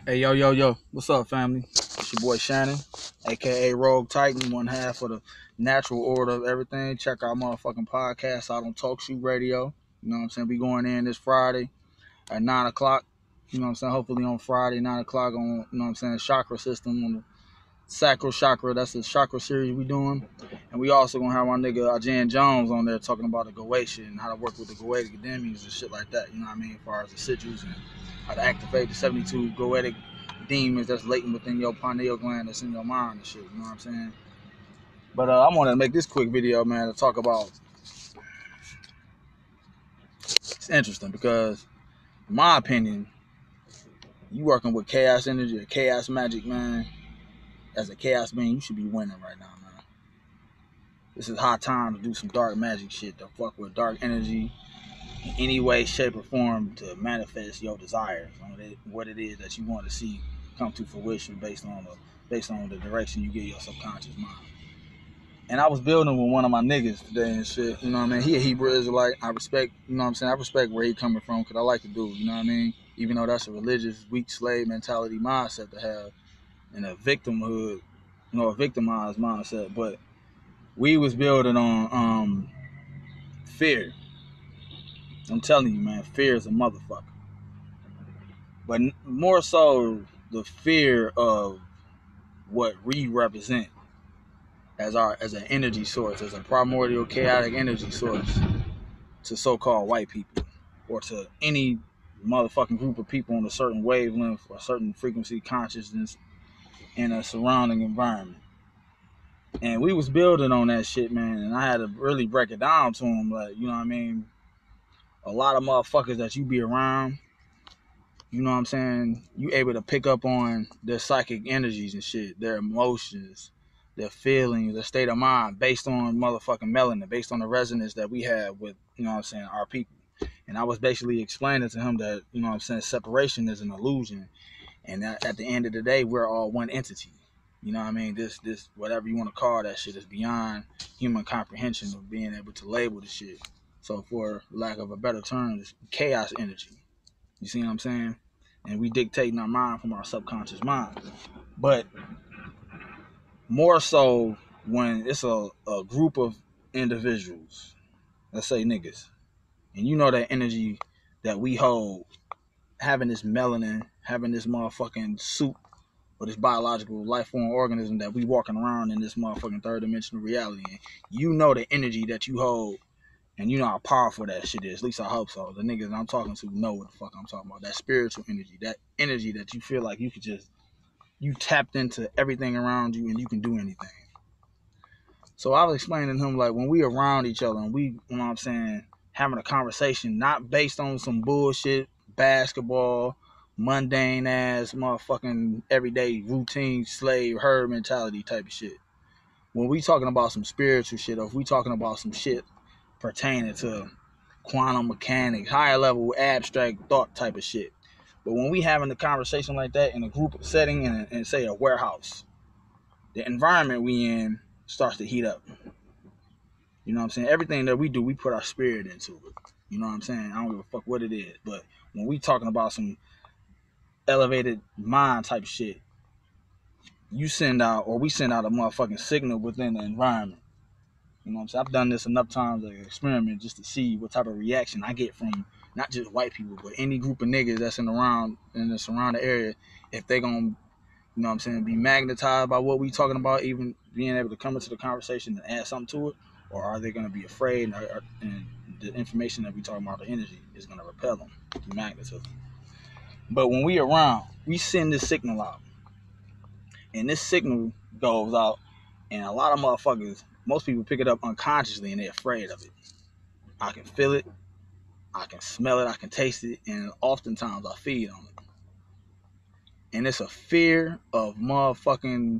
Hey, yo, what's up, family? It's your boy Shannon, aka Rogue Titan, one half of the natural order of everything. Check our motherfucking podcast out on Talk Shoe Radio. You know what I'm saying? We going in this Friday at 9 o'clock. You know what I'm saying? Hopefully on Friday, 9 o'clock on, you know what I'm saying, chakra system, on the Sacral Chakra. That's the chakra series we doing. And we also going to have our nigga Jan Jones on there talking about the Goetia and how to work with the Goetic demons and shit like that. You know what I mean? As far as the sigils and how to activate the 72 Goetic demons that's latent within your pineal gland that's in your mind and shit. You know what I'm saying? But I want to make this quick video, man, to talk about. It's interesting because, in my opinion, you working with chaos energy or chaos magic, man. As a chaos being, you should be winning right now, man. This is high time to do some dark magic shit, to fuck with dark energy in any way, shape, or form to manifest your desires on what it is that you want to see come to fruition based on the direction you give your subconscious mind. And I was building with one of my niggas today and shit, you know what I mean? He a Hebrew Israelite. I respect, you know what I'm saying? I respect where he coming from because I like the dude, you know what I mean? Even though that's a religious, weak slave mentality mindset to have and a victimhood, you know, a victimized mindset. But we was building on fear. I'm telling you, man, fear is a motherfucker. But more so the fear of what we represent as an energy source, as a primordial chaotic energy source to so-called white people or to any motherfucking group of people on a certain wavelength or certain frequency consciousness in a surrounding environment. And we was building on that shit, man, and I had to really break it down to him, like, you know what I mean? A lot of motherfuckers that you be around, you know what I'm saying, you able to pick up on their psychic energies and shit, their emotions, their feelings, their state of mind based on motherfucking melanin, based on the resonance that we have with, you know what I'm saying, our people. And I was basically explaining to him that, you know what I'm saying, separation is an illusion. And that at the end of the day, we're all one entity. You know what I mean? This whatever you want to call that shit is beyond human comprehension of being able to label the shit. So for lack of a better term, it's chaos energy. You see what I'm saying? And we dictating our mind from our subconscious mind. But more so when it's a group of individuals, let's say niggas, and you know that energy that we hold, having this melanin, having this motherfucking suit or this biological life form organism that we walking around in this motherfucking third dimensional reality, and you know the energy that you hold, and you know how powerful that shit is. At least I hope so. The niggas I'm talking to know what the fuck I'm talking about. That spiritual energy, that energy that you feel like you could just, you tapped into everything around you and you can do anything. So I was explaining to him, like, when we around each other and we, you know what I'm saying, having a conversation, not based on some bullshit, basketball, mundane ass, motherfucking everyday routine slave herd mentality type of shit. When we talking about some spiritual shit, or if we talking about some shit pertaining to quantum mechanics, higher level abstract thought type of shit. But when we having a conversation like that in a group setting and say a warehouse, the environment we in starts to heat up. You know what I'm saying? Everything that we do, we put our spirit into it. You know what I'm saying? I don't give a fuck what it is. But when we talking about some elevated mind type shit, you send out, or we send out a motherfucking signal within the environment. You know what I'm saying? I've done this enough times as an experiment just to see what type of reaction I get from not just white people, but any group of niggas that's in the surrounding area. If they gonna, you know what I'm saying, be magnetized by what we talking about, even being able to come into the conversation and add something to it, or are they gonna be afraid and the information that we talking about, the energy, is gonna repel them through magnetism. But when we around, we send this signal out, and this signal goes out, and a lot of motherfuckers, most people pick it up unconsciously and they're afraid of it. I can feel it, I can smell it, I can taste it, and oftentimes I feed on it. And it's a fear of motherfucking,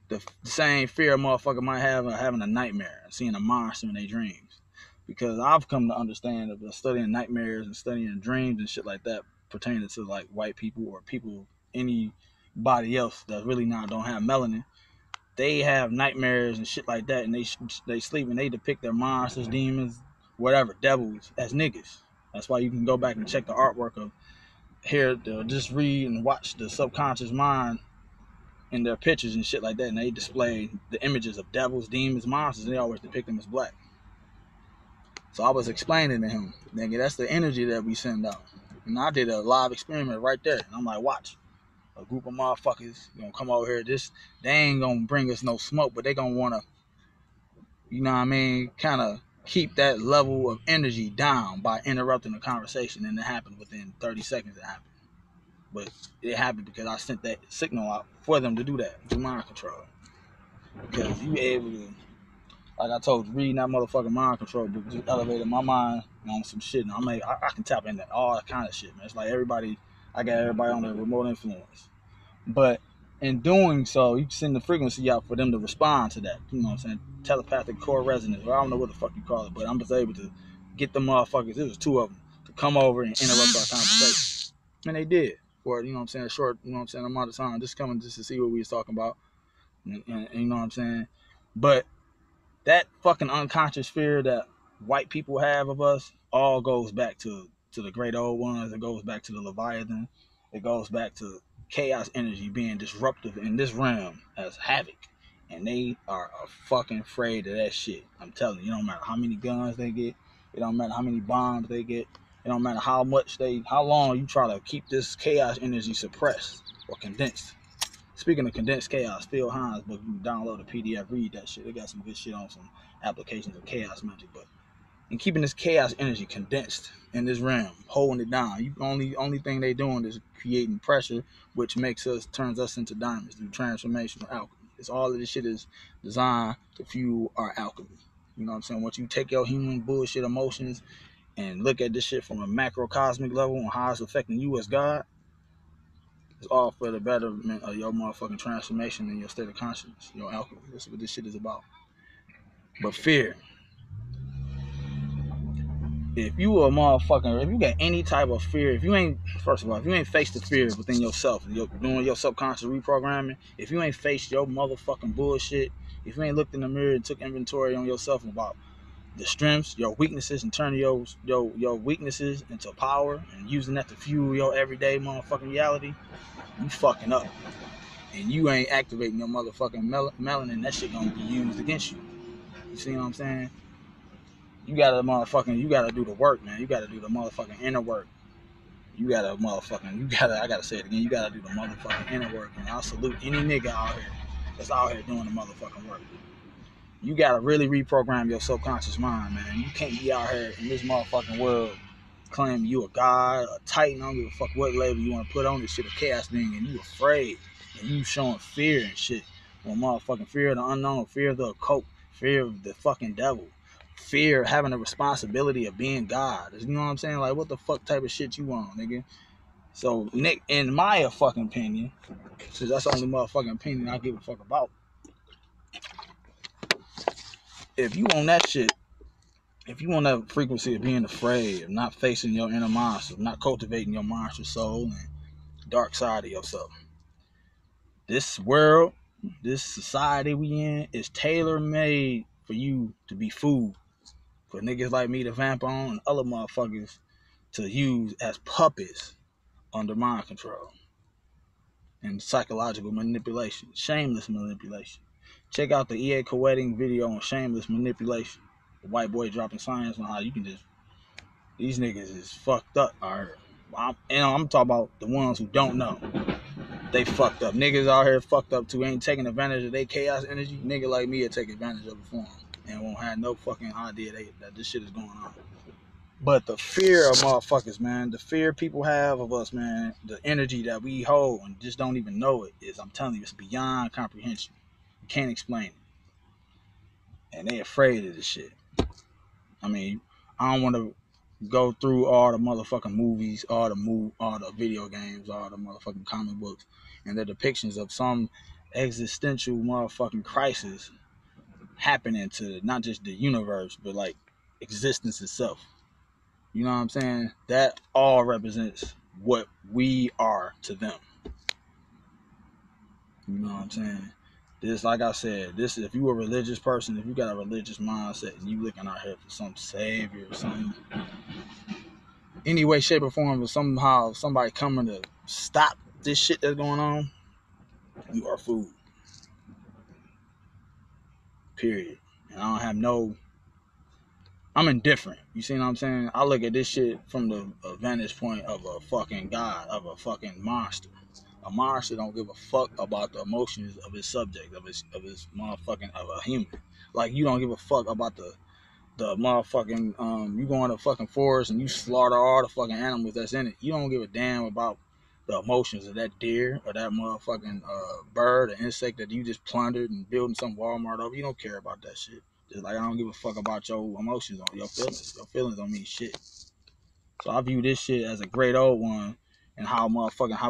the same fear a motherfucker might have of having a nightmare, seeing a monster in their dreams. Because I've come to understand of studying nightmares and studying dreams and shit like that pertaining to like white people or people, anybody else that really don't have melanin. They have nightmares and shit like that, and they sleep and they depict their monsters, demons, whatever, devils as niggas. That's why you can go back and check the artwork of hear, just read and watch the subconscious mind in their pictures and shit like that, and they display the images of devils, demons, monsters, and they always depict them as black. So I was explaining to him, nigga, that's the energy that we send out. And I did a live experiment right there. And I'm like, watch. A group of motherfuckers gonna come over here. They ain't gonna bring us no smoke, but they gonna wanna, you know what I mean, kind of keep that level of energy down by interrupting the conversation. And it happened within 30 seconds. It happened. But it happened because I sent that signal out for them to do that, do mind control. Because you able to, like I told you, reading that motherfucking mind control book just elevated my mind on some shit. And I can tap into all kind of shit, man. It's like I got everybody on their remote influence. But in doing so, you send the frequency out for them to respond to that. You know what I'm saying? Telepathic core resonance, or I don't know what the fuck you call it, but I'm just able to get the motherfuckers, there was two of them, to come over and interrupt our conversation. And they did. For, you know what I'm saying, a short, you know what I'm saying, amount of time, just coming just to see what we was talking about. And you know what I'm saying? But that fucking unconscious fear that white people have of us all goes back to the great old ones. It goes back to the Leviathan. It goes back to chaos energy being disruptive in this realm as havoc. And they are fucking afraid of that shit. I'm telling you, it don't matter how many guns they get. It don't matter how many bombs they get. It don't matter how long you try to keep this chaos energy suppressed or condensed. Speaking of condensed chaos, Phil Hines' book, you can download a PDF, read that shit. They got some good shit on some applications of Chaos Magick. But in keeping this chaos energy condensed in this realm, holding it down, only thing they doing is creating pressure, which turns us into diamonds through transformation or alchemy. It's all of this shit is designed to fuel our alchemy. You know what I'm saying? Once you take your human bullshit emotions and look at this shit from a macrocosmic level and how it's affecting you as God, it's all for the betterment of your motherfucking transformation and your state of consciousness, your alchemy. That's what this shit is about. But fear. If you got any type of fear, if you ain't faced the fear within yourself, you're doing your subconscious reprogramming, if you ain't faced your motherfucking bullshit, if you ain't looked in the mirror and took inventory on yourself about the strengths, your weaknesses, and turning your weaknesses into power and using that to fuel your everyday motherfucking reality, you fucking up. And you ain't activating your motherfucking melanin, that shit gonna be used against you. You see what I'm saying? You gotta do the work, man. You gotta do the motherfucking inner work. I gotta say it again, you gotta do the motherfucking inner work. And I salute any nigga out here that's out here doing the motherfucking work. You gotta really reprogram your subconscious mind, man. You can't be out here in this motherfucking world claiming you a god, a titan, I don't give a fuck what label you wanna put on this shit, a chaos being, and you afraid. And you showing fear and shit. Well, motherfucking fear of the unknown, fear of the occult, fear of the fucking devil, fear of having the responsibility of being God. You know what I'm saying? Like, what the fuck type of shit you want, nigga? So, Nick, in my fucking opinion, since that's the only motherfucking opinion I give a fuck about, if you want that shit, if you want that frequency of being afraid, of not facing your inner monster, of not cultivating your monster soul and dark side of yourself, this world, this society we in is tailor-made for you to be food. For niggas like me to vamp on and other motherfuckers to use as puppets under mind control and psychological manipulation, shameless manipulation. Check out the EA Coetting video on shameless manipulation. The white boy dropping science on how you can just, these niggas is fucked up. I'm talking about the ones who don't know. They fucked up. Niggas out here fucked up too, ain't taking advantage of their chaos energy. Nigga like me will take advantage of it for them and won't have no fucking idea that this shit is going on. But the fear of motherfuckers, man, the fear people have of us, man, the energy that we hold and just don't even know it is, I'm telling you, it's beyond comprehension. You can't explain it. And they afraid of this shit. I mean, I don't want to go through all the motherfucking movies, all the video games, all the motherfucking comic books, and their depictions of some existential motherfucking crisis happening to not just the universe, but like existence itself. You know what I'm saying? That all represents what we are to them. You know what I'm saying? This, like I said, this, if you a religious person, if you got a religious mindset and you looking out here for some savior or something, any way, shape, or form, or somehow somebody coming to stop this shit that's going on, you are food. Period. And I don't have no. I'm indifferent. You see what I'm saying? I look at this shit from the vantage point of a fucking god, of a fucking monster. A monster don't give a fuck about the emotions of his subject, of his motherfucking, of a human. Like, you don't give a fuck about the motherfucking, you go in the fucking forest and you slaughter all the fucking animals that's in it. You don't give a damn about the emotions of that deer or that motherfucking bird or insect that you just plundered and building some Walmart over. You don't care about that shit. Just like I don't give a fuck about your emotions or your feelings. Your feelings don't mean shit. So I view this shit as a great old one, and how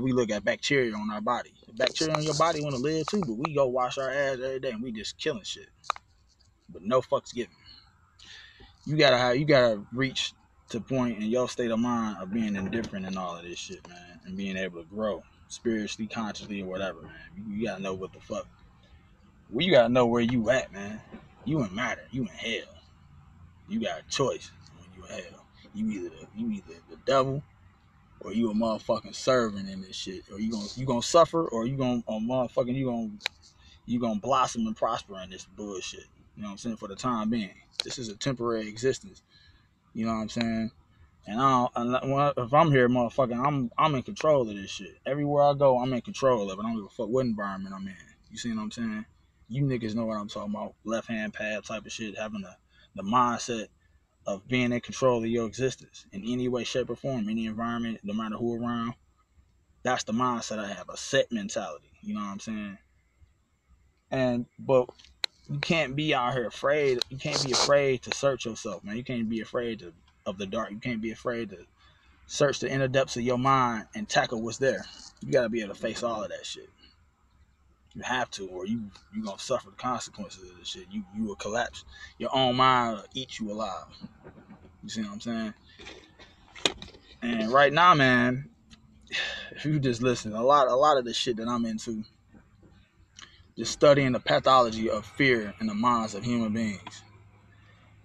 we look at bacteria on our body. The bacteria on your body want to live too, but we go wash our ass every day and we just killing shit. But no fucks given. You gotta reach to point in your state of mind of being indifferent in all of this shit, man, and being able to grow spiritually, consciously, or whatever, man. You gotta know what the fuck. Well, you gotta know where you at, man. You in matter. You in hell. You got a choice when you in hell. You either the devil, or you a motherfucking servant in this shit, or you gonna suffer, or you gonna blossom and prosper in this bullshit. You know what I'm saying? For the time being, this is a temporary existence. You know what I'm saying? And if I'm here, motherfucking, I'm in control of this shit. Everywhere I go, I'm in control of it. I don't give a fuck what environment I'm in. You see what I'm saying? You niggas know what I'm talking about. Left hand pad type of shit, having the mindset of being in control of your existence in any way, shape, or form, any environment, no matter who around. That's the mindset I have, a set mentality. You know what I'm saying? But you can't be out here afraid. You can't be afraid to search yourself, man. You can't be afraid of the dark. You can't be afraid to search the inner depths of your mind and tackle what's there. You gotta be able to face all of that shit. You have to, or you gonna suffer the consequences of this shit. You will collapse. Your own mind will eat you alive. You see what I'm saying? And right now, man, if you just listen, a lot of the shit that I'm into, just studying the pathology of fear in the minds of human beings,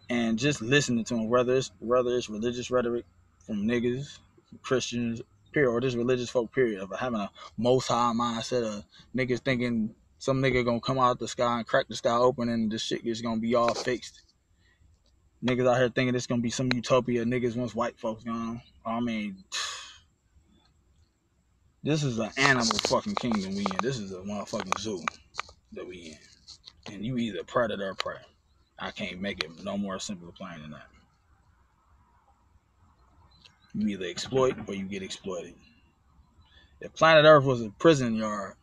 and just listening to them, whether it's religious rhetoric from niggas, Christians, period, or just religious folk, period, of having a most high mindset of niggas thinking some nigga gonna come out the sky and crack the sky open and this shit is gonna be all fixed. Niggas out here thinking it's gonna be some utopia. Niggas once white folks gone. I mean, this is an animal fucking kingdom we in. This is a motherfucking zoo that we in. And you either predator or prey. I can't make it no more simple plain than that. You either exploit or you get exploited. If planet Earth was a prison yard,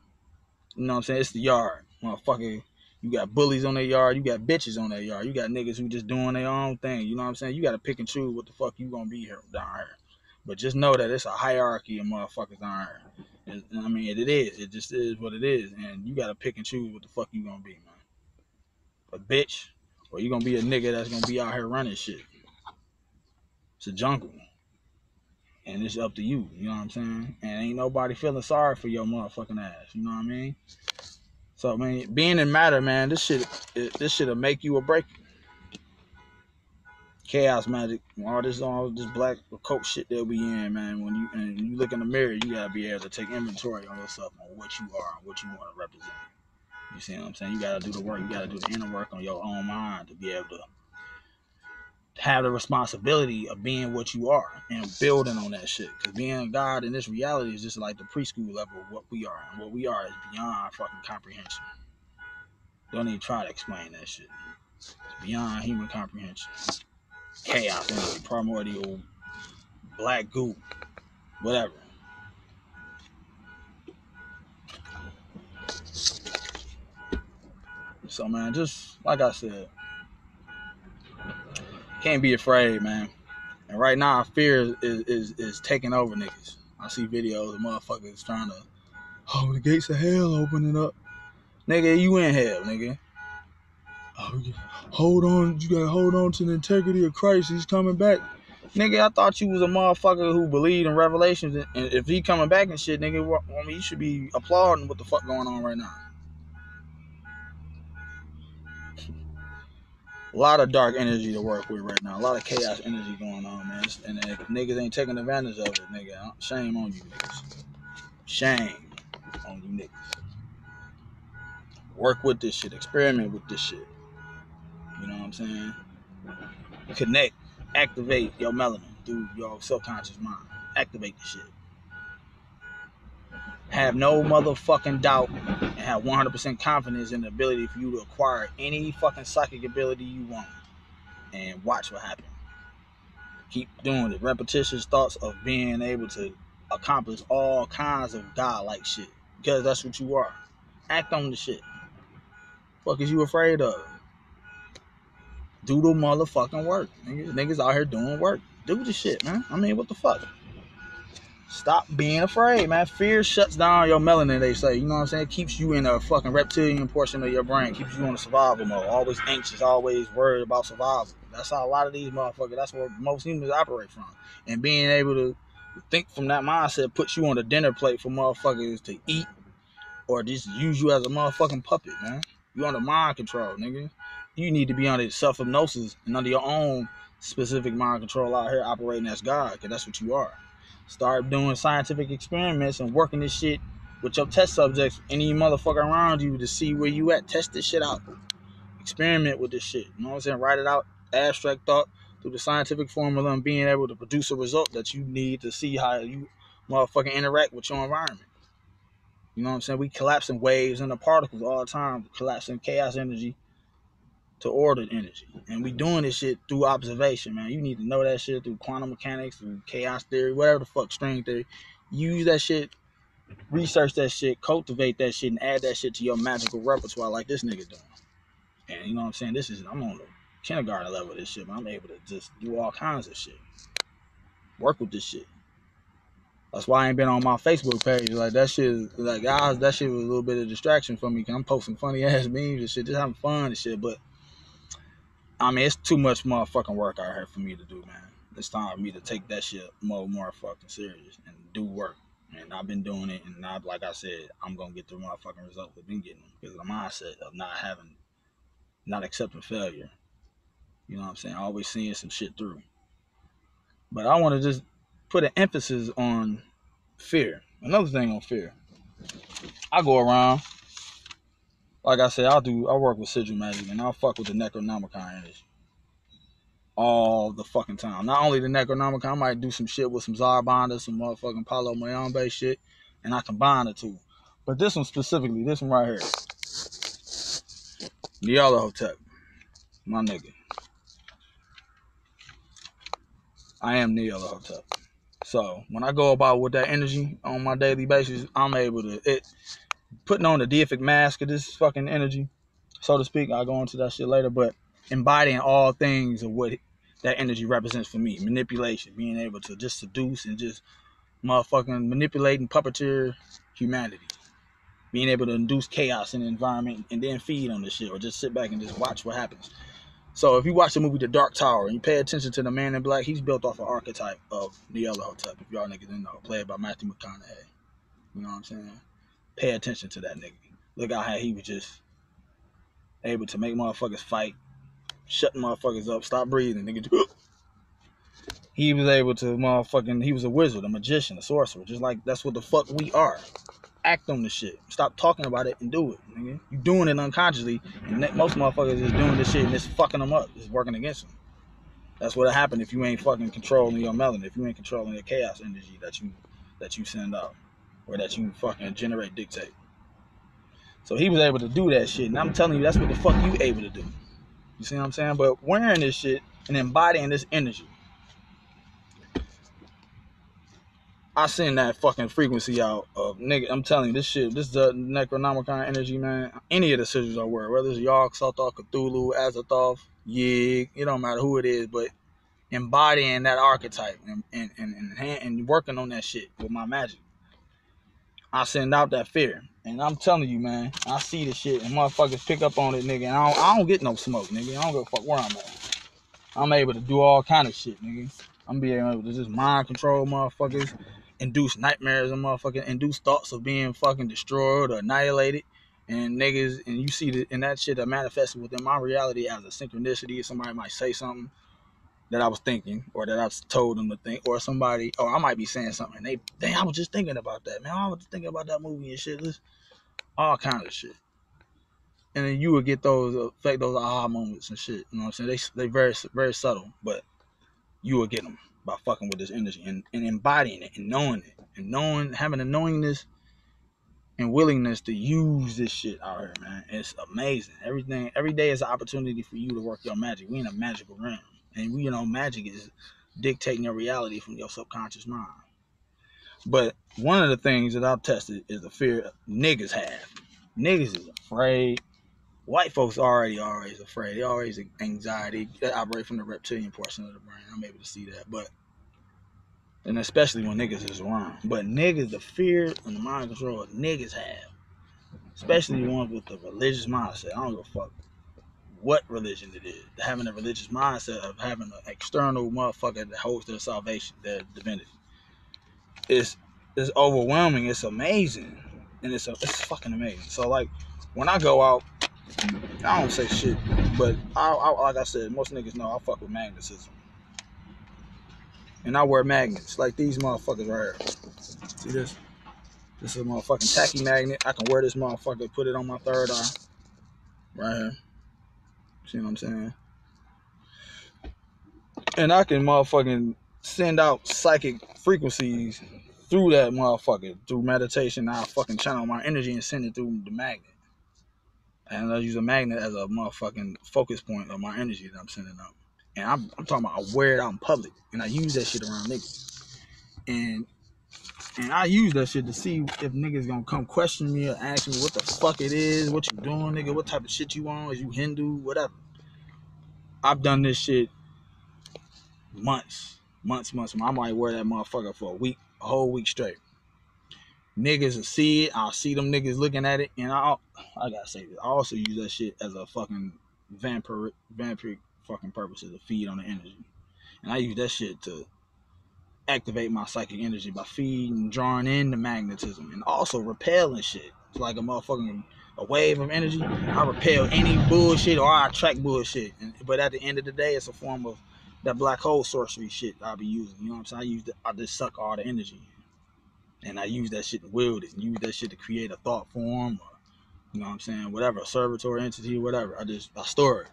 you know what I'm saying? It's the yard. Motherfucker, you got bullies on their yard, you got bitches on their yard, you got niggas who just doing their own thing. You know what I'm saying? You got to pick and choose what the fuck you gonna be here down here. But just know that it's a hierarchy of motherfuckers down here. And I mean, it is. It just is what it is. And you got to pick and choose what the fuck you gonna be, man. A bitch, or you gonna be a nigga that's gonna be out here running shit. It's a jungle. And it's up to you, you know what I'm saying? And ain't nobody feeling sorry for your motherfucking ass, you know what I mean? So, man, being in matter, man, this shit'll make you or break you. Chaos Magick, all this black occult shit that we in, man. When you look in the mirror, you gotta be able to take inventory on yourself, on what you are, and what you want to represent. You see what I'm saying? You gotta do the work. You gotta do the inner work on your own mind to be able to have the responsibility of being what you are and building on that shit. Because being God in this reality is just like the preschool level of what we are. And what we are is beyond fucking comprehension. Don't even try to explain that shit. It's beyond human comprehension. Chaos energy, primordial, black goo, whatever. So, man, just like I said, can't be afraid, man. And right now, fear is taking over niggas. I see videos of motherfuckers trying to, oh, the gates of hell opening up. Nigga, you in hell, nigga. Oh, hold on, you gotta hold on to the integrity of Christ. He's coming back. Nigga, I thought you was a motherfucker who believed in Revelations. And if he coming back and shit, nigga, I mean, you should be applauding what the fuck going on right now. A lot of dark energy to work with right now. A lot of chaos energy going on, man. And if niggas ain't taking advantage of it, nigga, shame on you niggas. Shame on you niggas. Work with this shit. Experiment with this shit. You know what I'm saying? Connect. Activate your melanin through your subconscious mind. Activate the shit. Have no motherfucking doubt and have 100% confidence in the ability for you to acquire any fucking psychic ability you want. And watch what happens. Keep doing it. Repetitious thoughts of being able to accomplish all kinds of godlike shit. Because that's what you are. Act on the shit. Fuck is you afraid of? Do the motherfucking work. Niggas out here doing work. Do the shit, man. I mean, what the fuck? Stop being afraid, man. Fear shuts down your melanin, they say. You know what I'm saying? Keeps you in a fucking reptilian portion of your brain. Keeps you on a survival mode. Always anxious, always worried about survival. That's how a lot of these motherfuckers, that's where most humans operate from. And being able to think from that mindset puts you on the dinner plate for motherfuckers to eat or just use you as a motherfucking puppet, man. You under mind control, nigga. You need to be under self-hypnosis and under your own specific mind control out here operating as God, because that's what you are. Start doing scientific experiments and working this shit with your test subjects, any motherfucker around you to see where you at. Test this shit out. Experiment with this shit. You know what I'm saying? Write it out. Abstract thought through the scientific formula and being able to produce a result that you need to see how you motherfucking interact with your environment. You know what I'm saying? We collapsing waves and the particles all the time, collapsing chaos energy to ordered energy. And we doing this shit through observation, man. You need to know that shit through quantum mechanics, through chaos theory, whatever the fuck, string theory. Use that shit, research that shit, cultivate that shit, and add that shit to your magical repertoire like this nigga doing. And you know what I'm saying? I'm on the kindergarten level of this shit, man. I'm able to just do all kinds of shit. Work with this shit. That's why I ain't been on my Facebook page. Like, that shit, like, guys, that shit was a little bit of distraction for me, because I'm posting funny ass memes and shit, just having fun and shit, but I mean, it's too much motherfucking work out here for me to do, man. It's time for me to take that shit more fucking serious and do work. And I've been doing it, and like I said, I'm gonna get the motherfucking results I've been getting because of the mindset of not accepting failure. You know what I'm saying? Always seeing some shit through. But I want to just put an emphasis on fear. Another thing on fear. I go around, like I said, I work with Sigil Magick, and I'll fuck with the Necronomicon energy all the fucking time. Not only the Necronomicon, I might do some shit with some Zarbonda, some motherfucking Palo Mayombe shit, and I combine the two. But this one specifically, this one right here, Nyarlathotep, my nigga. I am Nyarlathotep. So when I go about with that energy on my daily basis, I'm able to putting on the deific mask of this fucking energy, so to speak. I'll go into that shit later, but embodying all things of what that energy represents for me. Manipulation, being able to just seduce and just motherfucking manipulate and puppeteer humanity. Being able to induce chaos in the environment and then feed on this shit, or just sit back and just watch what happens. So if you watch the movie The Dark Tower and you pay attention to the man in black, he's built off an archetype of Nyarlathotep, if y'all niggas didn't know, played by Matthew McConaughey. You know what I'm saying? Pay attention to that nigga. Look at how he was just able to make motherfuckers fight, shutting motherfuckers up, stop breathing, nigga. He was able to he was a wizard, a magician, a sorcerer. Just like that's what the fuck we are. Act on the shit. Stop talking about it and do it, nigga. You doing it unconsciously, and most motherfuckers is doing this shit and it's fucking them up. It's working against them. That's what'll happen if you ain't fucking controlling your melanin, if you ain't controlling the chaos energy that you send out, or that you fucking generate, dictate. So he was able to do that shit, and I'm telling you, that's what the fuck you able to do. You see what I'm saying? But wearing this shit and embodying this energy, I send that fucking frequency out of nigga. I'm telling you, this shit, this is the Necronomicon energy, man. Any of the sigils I wear, whether it's Yark, Salthar, Cthulhu, Azathoth, Yig, it don't matter who it is, but embodying that archetype and working on that shit with my magic, I send out that fear. And I'm telling you, man, I see the shit and motherfuckers pick up on it, nigga. And I don't get no smoke, nigga. I don't give a fuck where I'm at. I'm able to do all kind of shit, nigga. I'm being able to just mind control motherfuckers, induce nightmares and motherfucking induce thoughts of being fucking destroyed or annihilated, And niggas, and you see that, and that shit that manifested within my reality as a synchronicity. Somebody might say something that I was thinking, or that I told them to think, or somebody, or I might be saying something, and I was just thinking about that, man. I was just thinking about that movie and shit. This, all kinds of shit. And then you would get those, affect those aha moments and shit. You know what I'm saying? They very, very subtle, but you will get them by fucking with this energy and embodying it and knowing it and having a knowingness and willingness to use this shit out here, man. It's amazing. Every day is an opportunity for you to work your magic. We in a magical realm, and we, magic is dictating your reality from your subconscious mind. But one of the things that I've tested is the fear niggas have. Niggas is afraid. White folks already always afraid. They always anxiety. They operate from the reptilian portion of the brain. I'm able to see that, and especially when niggas is around. But niggas, the fear and the mind control niggas have, especially ones with the religious mindset. I don't give a fuck what religion it is. Having a religious mindset of having an external motherfucker that holds their salvation, their divinity, is overwhelming. It's amazing, and it's fucking amazing. So like when I go out, I don't say shit, but I like I said, most niggas know I fuck with magnetism. And I wear magnets like these motherfuckers right here. See this? This is a motherfucking tacky magnet. I can wear this motherfucker, put it on my third eye. Right here. See what I'm saying? And I can motherfucking send out psychic frequencies through that motherfucker. Through meditation, I fucking channel my energy and send it through the magnet. And I use a magnet as a motherfucking focus point of my energy that I'm sending up. And I'm talking about I wear it out in public. And I use that shit around niggas. And I use that shit to see if niggas gonna come question me or ask me what the fuck it is, what you doing, nigga, what type of shit you on, is you Hindu, whatever. I've done this shit months. I might wear that motherfucker for a whole week straight. Niggas will see it, I'll see them niggas looking at it, and I gotta say this, I also use that shit as a fucking vampiric fucking purposes to feed on the energy. And I use that shit to activate my psychic energy by feeding, drawing in the magnetism, and also repelling shit. It's like a wave of energy. I repel any bullshit or I attract bullshit. But at the end of the day, it's a form of that black hole sorcery shit I'll be using. You know what I'm saying? I just suck all the energy. And I use that shit to wield it, and use that shit to create a thought form, or, you know what I'm saying, whatever, a servitor entity, whatever. I store it.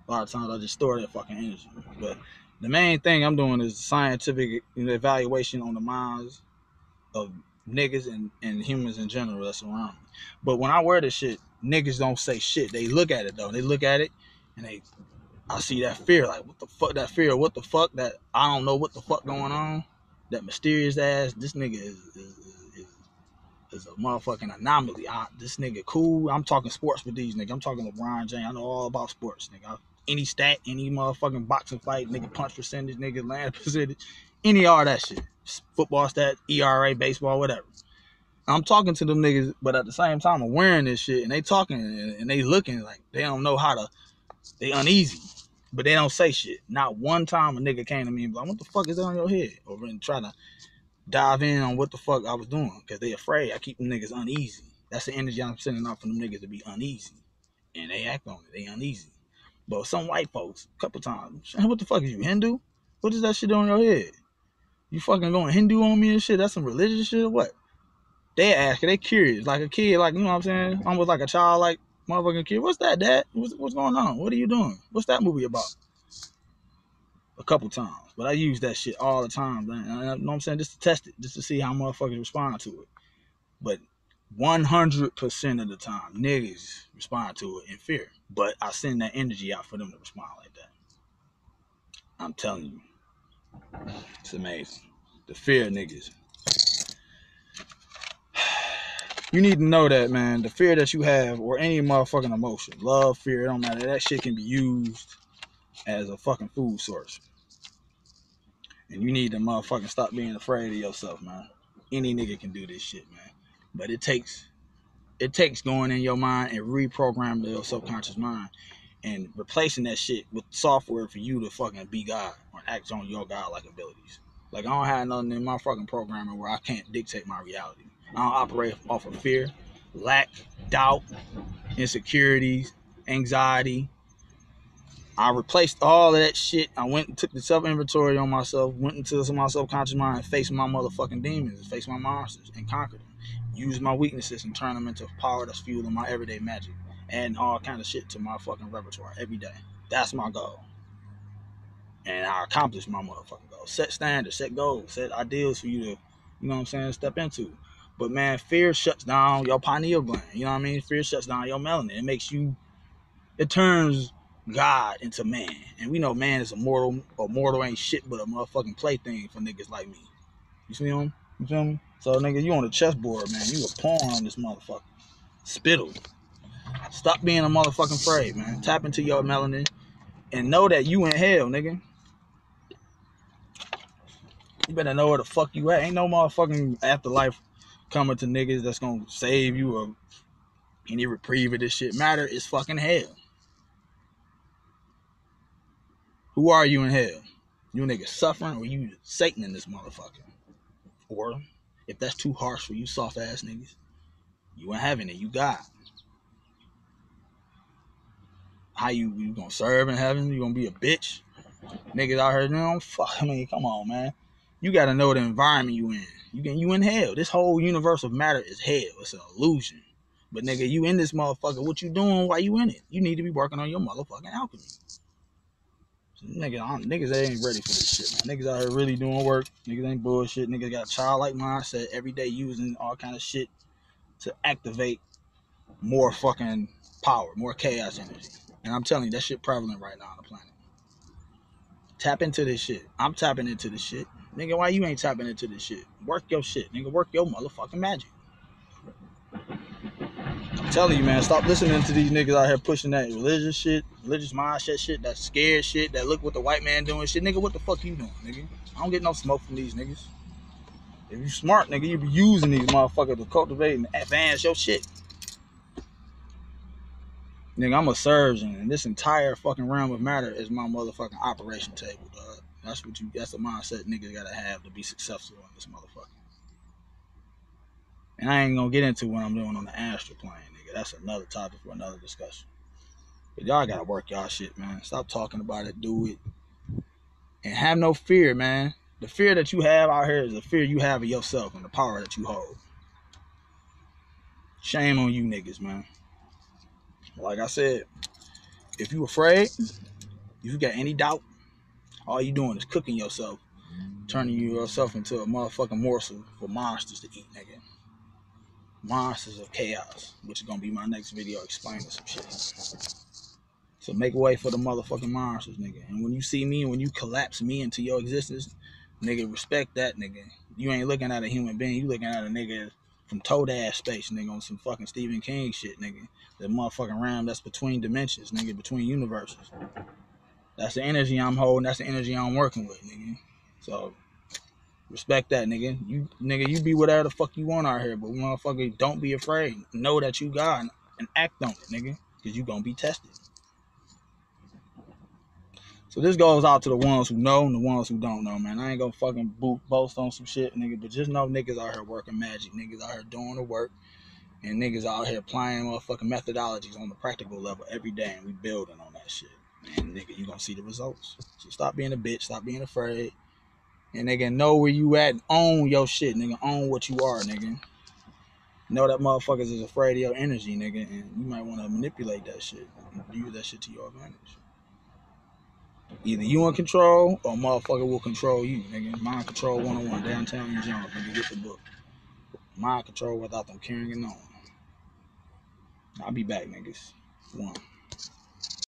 A lot of times I just store that fucking energy. But the main thing I'm doing is scientific evaluation on the minds of niggas and humans in general that's around me. But when I wear this shit, niggas don't say shit. They look at it though. They look at it and I see that fear, like what the fuck, that fear, what the fuck, that I don't know what the fuck going on. That mysterious ass, this nigga is a motherfucking anomaly. This nigga cool. I'm talking sports with these niggas. I'm talking LeBron James. I know all about sports, nigga. Any stat, any motherfucking boxing fight, nigga, punch percentage, nigga, land percentage, any all that shit. Football stat, ERA, baseball, whatever. I'm talking to them niggas, but at the same time, I'm wearing this shit, and they talking and they looking like they don't know how to. They uneasy, but they don't say shit. Not one time a nigga came to me and be like, "What the fuck is that on your head?" Or trying to dive in on what the fuck I was doing, because they afraid. I keep them niggas uneasy. That's the energy I'm sending out from them niggas to be uneasy, and they act on it. They uneasy. But some white folks, a couple times, what the fuck is you, Hindu? What is that shit on your head? You fucking going Hindu on me and shit? That's some religious shit or what? They ask, they curious, like a kid, like, you know what I'm saying? Almost like a child, like motherfucking kid. What's that, Dad? What's going on? What are you doing? What's that movie about? A couple times, but I use that shit all the time, man. You know what I'm saying? Just to test it, just to see how motherfuckers respond to it. But 100% of the time, niggas respond to it in fear. But I send that energy out for them to respond like that. I'm telling you, it's amazing. The fear of niggas. You need to know that, man. The fear that you have, or any motherfucking emotion, love, fear, it don't matter. That shit can be used as a fucking food source. And you need to motherfucking stop being afraid of yourself, man. Any nigga can do this shit, man. But it takes going in your mind and reprogramming your subconscious mind and replacing that shit with software for you to fucking be God or act on your godlike abilities. Like, I don't have nothing in my fucking programming where I can't dictate my reality. I don't operate off of fear. lack, doubt, insecurities, anxiety. I replaced all of that shit. I went and took the self-inventory on myself, went into my subconscious mind and faced my motherfucking demons, faced my monsters and conquered them. Used my weaknesses and turned them into power that's fueling my everyday magic. Adding all kind of shit to my fucking repertoire every day. That's my goal. And I accomplished my motherfucking goals. Set standards, set goals, set ideals for you to, you know what I'm saying, step into. But man, fear shuts down your pineal gland. You know what I mean? Fear shuts down your melanin. It makes you, it turns God into man. And we know man is immortal, or mortal ain't shit but a motherfucking plaything for niggas like me. You see him? You feel me? So nigga, you on the chessboard, man. You a pawn on this motherfucker. Spittle. Stop being a motherfucking afraid, man. Tap into your melanin and know that you in hell, nigga. You better know where the fuck you at. Ain't no motherfucking afterlife coming to niggas that's gonna save you or any reprieve of this shit. Matter is fucking hell. Who are you in hell? You niggas suffering, or you Satan in this motherfucker? Or if that's too harsh for you soft ass niggas, you ain't having it. You God. How you gonna serve in heaven? You gonna be a bitch? Niggas out here, you know, fuck. I mean, come on, man. You gotta know the environment you in. You in hell. This whole universe of matter is hell. It's an illusion. But nigga, you in this motherfucker. What you doing while you in it? You need to be working on your motherfucking alchemy. So, niggas ain't ready for this shit, man. Niggas out here really doing work. Niggas ain't bullshit. Niggas got a childlike mindset every day using all kind of shit to activate more fucking power, more chaos energy. And I'm telling you, that shit prevalent right now on the planet. Tap into this shit. I'm tapping into this shit. Nigga, why you ain't tapping into this shit? Work your shit. Nigga, work your motherfucking magic. I'm telling you, man, stop listening to these niggas out here pushing that religious shit, religious mindset shit, that scared shit, that look what the white man doing shit. Nigga, what the fuck you doing, nigga? I don't get no smoke from these niggas. If you smart, nigga, you be using these motherfuckers to cultivate and advance your shit. Nigga, I'm a surgeon, and this entire fucking realm of matter is my motherfucking operation table, dog. That's the mindset niggas gotta have to be successful in this motherfucker. And I ain't gonna get into what I'm doing on the astral plane, nigga. That's another topic for another discussion. But y'all gotta work y'all shit, man. Stop talking about it, do it. And have no fear, man. The fear that you have out here is the fear you have of yourself and the power that you hold. Shame on you niggas, man. Like I said, if you afraid, if you got any doubt, all you doing is cooking yourself, turning yourself into a motherfucking morsel for monsters to eat, nigga. Monsters of chaos, which is gonna be my next video explaining some shit. So make way for the motherfucking monsters, nigga. And when you see me, when you collapse me into your existence, nigga, respect that, nigga. You ain't looking at a human being, you looking at a nigga from toe-dash space, nigga, on some fucking Stephen King shit, nigga. That motherfucking realm that's between dimensions, nigga, between universes. That's the energy I'm holding, that's the energy I'm working with, nigga. So respect that, nigga. You be whatever the fuck you want out here, but motherfucker, don't be afraid. Know that you God and act on it, nigga, because you gonna be tested. So this goes out to the ones who know and the ones who don't know, man. I ain't gonna fucking boast on some shit, nigga, but just know niggas out here working magic, niggas out here doing the work, and niggas out here applying motherfucking methodologies on the practical level every day, and we building on that shit. And nigga, you gonna see the results. So stop being a bitch, stop being afraid, and nigga, know where you at and own your shit, nigga. Own what you are, nigga. Know that motherfuckers is afraid of your energy, nigga, and you might want to manipulate that shit and use that shit to your advantage. Either you in control or motherfucker will control you, nigga. Mind Control 101, Downtown in Jones, nigga. Get the book. Mind Control without them carrying it on. I'll be back, niggas. One.